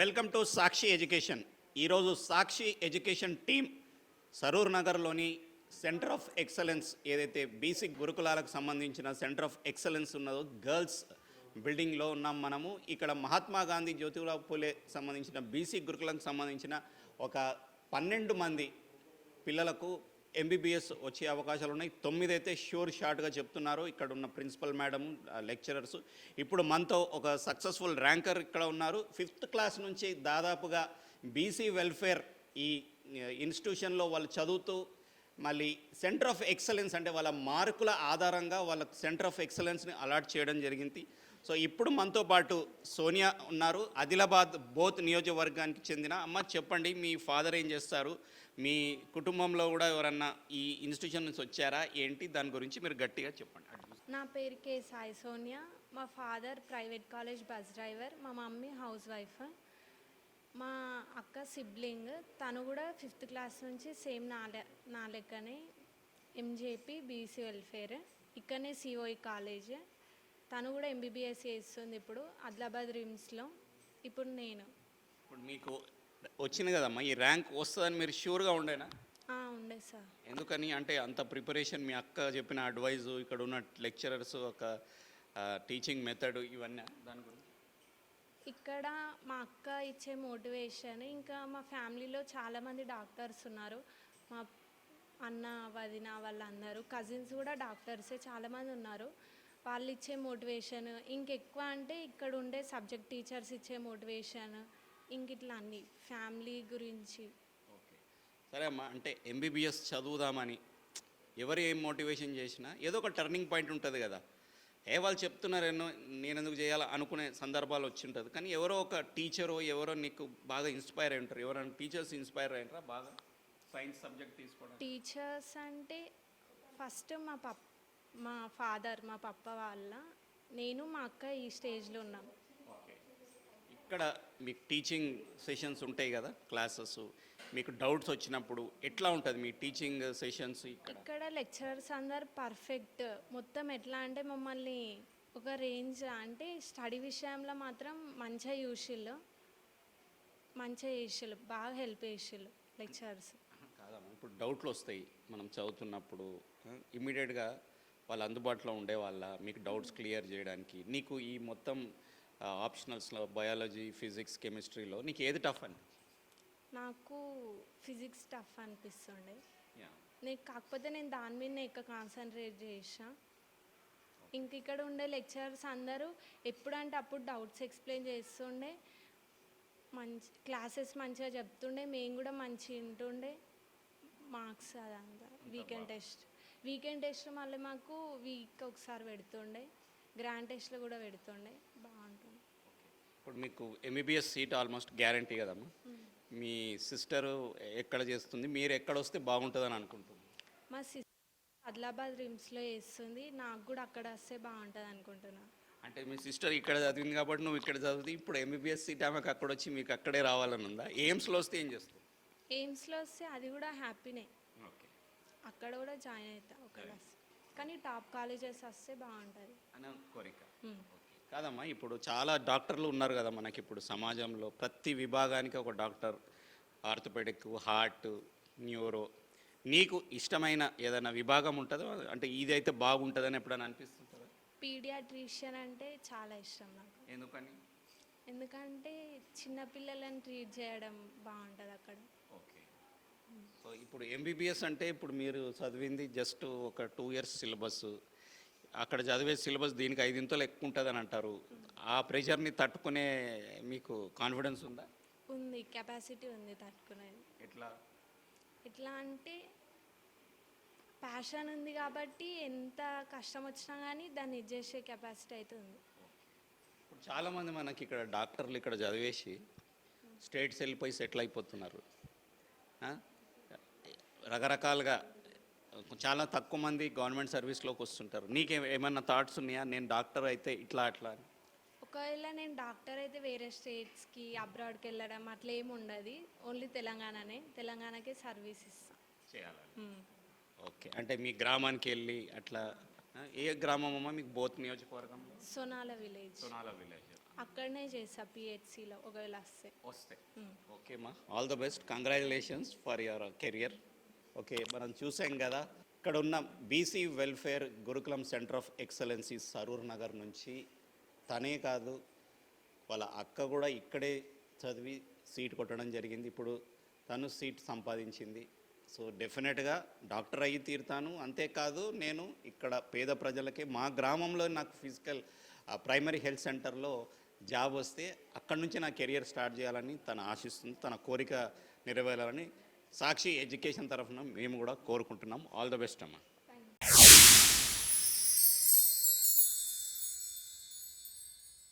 Welcome to Sakshi education. ఈరోజు సాక్షి education team Saroor నగర్లోని centre of excellence ఏదైతే బీసీ గురుకులాలకు సంబంధించిన సెంటర్ ఆఫ్ ఎక్సలెన్స్ ఉన్నదో గర్ల్స్ బిల్డింగ్లో ఉన్నాం మనము. ఇక్కడ మహాత్మా గాంధీ జ్యోతిరావు పూలే సంబంధించిన బీసీ గురుకులకు సంబంధించిన ఒక 12 మంది పిల్లలకు ఎంబీబీఎస్ వచ్చే అవకాశాలు ఉన్నాయి. 9 అయితే షూర్ షార్ట్గా చెప్తున్నారు ఇక్కడ ఉన్న ప్రిన్సిపల్ మేడం, లెక్చరర్స్. ఇప్పుడు మనతో ఒక సక్సెస్ఫుల్ ర్యాంకర్ ఇక్కడ ఉన్నారు. 5th క్లాస్ నుంచి దాదాపుగా బీసీ వెల్ఫేర్ ఈ ఇన్స్టిట్యూషన్లో వాళ్ళు చదువుతూ మళ్ళీ సెంటర్ ఆఫ్ ఎక్సలెన్స్ అంటే వాళ్ళ మార్కుల ఆధారంగా వాళ్ళ సెంటర్ ఆఫ్ ఎక్సలెన్స్ని అలాట్ చేయడం జరిగింది. సో ఇప్పుడు మనతో పాటు సోనియా ఉన్నారు, ఆదిలాబాద్ బోత్ నియోజకవర్గానికి చెందిన. అమ్మ చెప్పండి, మీ ఫాదర్ ఏం చేస్తారు, మీ కుటుంబంలో కూడా ఎవరన్నా ఈ ఇన్స్టిట్యూషన్ నుంచి వచ్చారా ఏంటి, దాని గురించి మీరు గట్టిగా చెప్పండి. నా పేరు కే సాయి సోనియా. మా father private college bus driver, మా మమ్మీ హౌస్ వైఫ్. మా అక్క సిబ్లింగ్, తను కూడా 5th క్లాస్ నుంచి సేమ్ నా లెక్కనే ఎంజేపీ బీసీ వెల్ఫేర్, ఇక్కడనే సిఓఈ కాలేజ్. తను కూడా ఎంబీబీఎస్ చేస్తుంది ఇప్పుడు ఆదిలాబాద్ రిమ్స్లో. ఇప్పుడు మీకు వచ్చింది కదమ్మా ఈ ర్యాంక్ వస్తుందని మీరు షూర్గా ఉండేనా? ఉండే సార్. ఎందుకని అంటే అంత ప్రిపరేషన్, మీ అక్క చెప్పిన అడ్వైజు, ఇక్కడ ఉన్న లెక్చరర్స్, ఒక టీచింగ్ మెథడ్, ఇవన్నీ దాని గురించి? ఇక్కడ మా అక్క ఇచ్చే మోటివేషన్, ఇంకా మా ఫ్యామిలీలో చాలామంది డాక్టర్స్ ఉన్నారు. మా అన్న వదిన వాళ్ళందరూ కజిన్స్ కూడా డాక్టర్సే చాలామంది ఉన్నారు. వాళ్ళు ఇచ్చే మోటివేషన్, ఇంకెక్కువ అంటే ఇక్కడ ఉండే సబ్జెక్ట్ టీచర్స్ ఇచ్చే మోటివేషన్, ఇంక ఇట్లా అన్నీ ఫ్యామిలీ గురించి. ఓకే, సరే అమ్మా. అంటే ఎంబీబీఎస్ చదువుదామని ఎవరు ఏం మోటివేషన్ చేసినా ఏదో ఒక టర్నింగ్ పాయింట్ ఉంటుంది కదా. వాళ్ళు చెప్తున్నారేనో నేను ఎందుకు చేయాలా అనుకునే సందర్భాలు వచ్చి ఉంటుంది. కానీ ఎవరో ఒక టీచరో ఎవరో నీకు బాగా ఇన్స్పైర్ అయి ఉంటారు. ఎవరైనా టీచర్స్ ఇన్స్పైర్ అయ్యారా బాగా సైన్స్ సబ్జెక్ట్ తీసుకోవడం? టీచర్స్ అంటే ఫస్ట్ మా ఫాదర్, మా పప్ప వాళ్ళ, నేను మా అక్క ఈ స్టేజ్లో ఉన్నాం. ఓకే, ఇక్కడ మీకు టీచింగ్ సెషన్స్ ఉంటాయి కదా, క్లాసెస్. మీకు డౌట్స్ వచ్చినప్పుడు ఎట్లా ఉంటుంది మీ టీచింగ్ సెషన్స్? ఇక్కడ లెక్చరర్స్ అందరు పర్ఫెక్ట్. మొత్తం ఎట్లా అంటే మమ్మల్ని ఒక రేంజ్, అంటే స్టడీ విషయంలో మాత్రం మంచిగా చేసిళ్ళు, బాగా హెల్ప్ చేసిళ్ళు లెక్చరర్స్. కాదమ్మా, ఇప్పుడు డౌట్లు వస్తాయి మనం చదువుతున్నప్పుడు, ఇమ్మీడియట్గా వాళ్ళు అందుబాటులో ఉండే వాళ్ళ మీకు డౌట్స్ క్లియర్ చేయడానికి. నీకు ఈ మొత్తం ఆప్షనల్స్లో బయాలజీ, ఫిజిక్స్, కెమిస్ట్రీలో నీకు ఏది టఫ్ అని? నాకు ఫిజిక్స్ టఫ్ అనిపిస్తుండే. కాకపోతే నేను దాని మీద ఎక్కువ కాన్సన్ట్రేట్ చేసా. ఇంక ఇక్కడ ఉండే లెక్చరర్స్ అందరూ ఎప్పుడంటే అప్పుడు డౌట్స్ ఎక్స్ప్లెయిన్ చేస్తుండే, క్లాసెస్ మంచిగా చెప్తుండే, మేము కూడా మంచిగా వింటుండే. మార్క్స్ అదంతా వీకెండ్ టెస్ట్ మళ్ళీ మాకు వీక్ ఒకసారి పెడుతుండే, గ్రాండ్ టెస్ట్లో కూడా పెడుతుండే, బాగుంటుంది. ఇప్పుడు మీకు ఎంబీబీఎస్ సీట్ ఆల్మోస్ట్ గ్యారంటీ కదమ్మా. మీ సిస్టరు ఎక్కడ చేస్తుంది, మీరు ఎక్కడ వస్తే బాగుంటుందని అనుకుంటుంది? మా సిస్టర్ ఆదిలాబాద్ రిమ్స్లో చేస్తుంది, నాకు కూడా అక్కడ వస్తే బాగుంటుంది అనుకుంటున్నా. అంటే మీ సిస్టర్ ఇక్కడ చదివింది కాబట్టి నువ్వు ఇక్కడ చదివితే ఇప్పుడు ఎంబీబీఎస్ సీట్ ఆమెకు అక్కడ వచ్చి మీకు అక్కడే రావాలని ఉందా? ఎయిమ్స్లో వస్తే ఏం చేస్తావు? ఎయిమ్స్లో వస్తే అది కూడా హ్యాపీనే, అక్కడ కూడా జాయిన్ అవుతా ఒక క్లాస్. కానీ టాప్ కాలేజెస్ వస్తే బాగుంటుంది అని కోరిక. కాదమ్మా, ఇప్పుడు చాలా డాక్టర్లు ఉన్నారు కదా మనకి ఇప్పుడు సమాజంలో. ప్రతి విభాగానికి ఒక డాక్టర్, ఆర్థోపెడిక్, హార్ట్, న్యూరో. నీకు ఇష్టమైన ఏదైనా విభాగం ఉంటుందో, అంటే ఇది అయితే బాగుంటుందని ఎప్పుడైనా అనిపిస్తుంటుందా? పీడియాట్రిషియన్ అంటే చాలా ఇష్టం నాకు. ఎందుకని? ఎందుకంటే చిన్నపిల్లలను ట్రీట్ చేయడం బాగుంటుంది అక్కడ. ఓకే, సో ఇప్పుడు ఎంబీబీఎస్ అంటే ఇప్పుడు మీరు చదివింది జస్ట్ ఒక 2 years సిలబస్. అక్కడ చదివే సిలబస్ దీనికి 5 ఎక్కువ ఉంటుందని అంటారు. ఆ ప్రెషర్ని తట్టుకునే మీకు కాన్ఫిడెన్స్ ఉందా? ఉంది, కెపాసిటీ ఉంది తట్టుకునేది. ఎట్లా అంటే ప్యాషన్ ఉంది కాబట్టి ఎంత కష్టం వచ్చినా కానీ దాన్ని చేసే కెపాసిటీ అయితే ఉంది. ఇప్పుడు చాలామంది మనకి ఇక్కడ డాక్టర్లు ఇక్కడ చదివేసి స్టేట్స్ వెళ్ళిపోయి సెటిల్ అయిపోతున్నారు. రకరకాలుగా చాలా తక్కువ మంది గవర్నమెంట్ సర్వీస్లోకి వస్తుంటారు. ఏమన్నా థాట్స్ ఉన్నాయా, నేను డాక్టర్ అయితే ఇట్లా అట్లా అని? ఒకవేళ నేను డాక్టర్ అయితే వేరే స్టేట్స్కి, అబ్రాడ్కి వెళ్ళడం అట్లా ఏమి ఉండదు. ఓన్లీ తెలంగాణకే సర్వీస్ ఇస్తాం చేయాలి. ఓకే, అంటే మీ గ్రామానికి వెళ్ళి అట్లా. ఏ గ్రామం అమ్మా మీకు బోత్ నియోజకవర్గం? సోనాల విలేజ్. అక్కడనే చేసా పిహెచ్సిలో ఒకవేళ వస్తే. ఓకే మా, all the best, congratulations for your career. Okay, మనం చూసాం కదా ఇక్కడ ఉన్న BC welfare Gurukulam centre of excellency Saroornagar నుంచి తనే కాదు వాళ్ళ అక్క కూడా ఇక్కడే చదివి సీట్ కొట్టడం జరిగింది. ఇప్పుడు తను సీట్ సంపాదించింది. సో డెఫినెట్గా డాక్టర్ అయ్యి తీరుతాను. అంతేకాదు నేను ఇక్కడ పేద ప్రజలకి మా గ్రామంలో నాకు ఫిజికల్ ప్రైమరీ హెల్త్ సెంటర్లో జాబ్ వస్తే అక్కడి నుంచి నా కెరియర్ స్టార్ట్ చేయాలని తను ఆశిస్తుంది. తన కోరిక నెరవేరాలని సాక్షి ఎడ్యుకేషన్ తరఫున మేము కూడా కోరుకుంటున్నాం. ఆల్ ద బెస్ట్ అమ్మా.